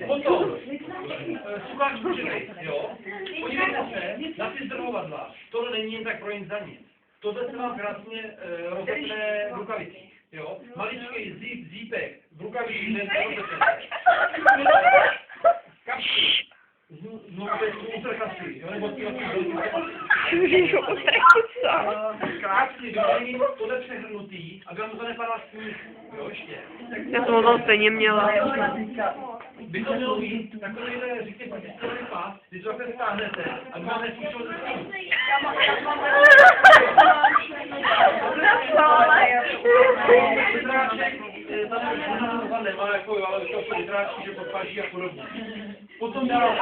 Potom, sucháč můžete, jo? Podívejte se na ty zdrhovadla. Tohle není jen tak pro jen za nic. Tohle se vám krásně rozetne v rukavicích, jo? Maličkej zípek v rukavicích jen se rozetne. Kapky. Znovu je to utrkasy, jo? Nebo ty Ježišu, kapky, jo? Tohle přehrnutý, aby vám to nepadla sníh, jo? Ještě. Já jsem ho tam stejně měla. By to mělo být takovýhle, řekněme, protistělný pás, kdy to takhle stáhnete, aby vám nepůjčil ze stínu. Vytráček, tam nemá jako, ale to jsou vytráčky, že podpaží a podobně. Potom dál,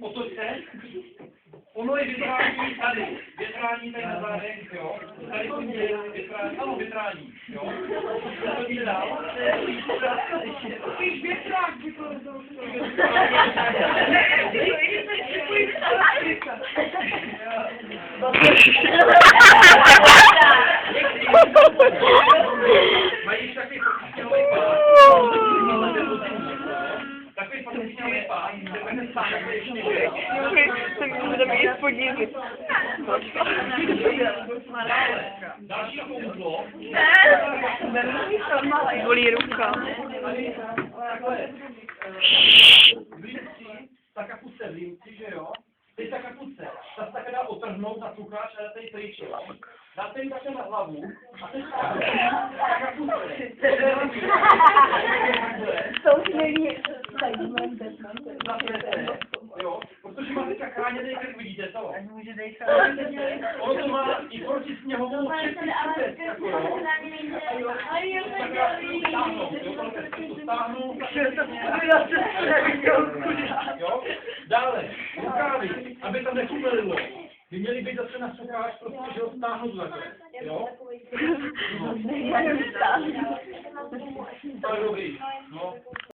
otočte. Ono je větrání tady. Větrání tady na zádech, jo. Tady to je větrání, ano, větrání, jo. To jde dál. Spíš větrák by to rozhodl. Mají takový faktický pás. Takový faktický pás. Bude být spodní. Další kouzlo. Bolí ruka. Ta kapuce v límci, že jo? Teď ta kapuce, ta se také dá otrhnout na sucháč a dáte ji pryč, jo? Dáte ji také na hlavu a teď ta kapuce. To už není Jo, protože má teďka chráněný krk, vidíte to? Ono to má i proti sněhovou čistý šupec, jako jo? Stáhnu, jo? Dále, rukávy, aby tam nechubelilo. By měly být zase na sucháč, protože ho stáhnu takhle, jo? To je dobrý, no.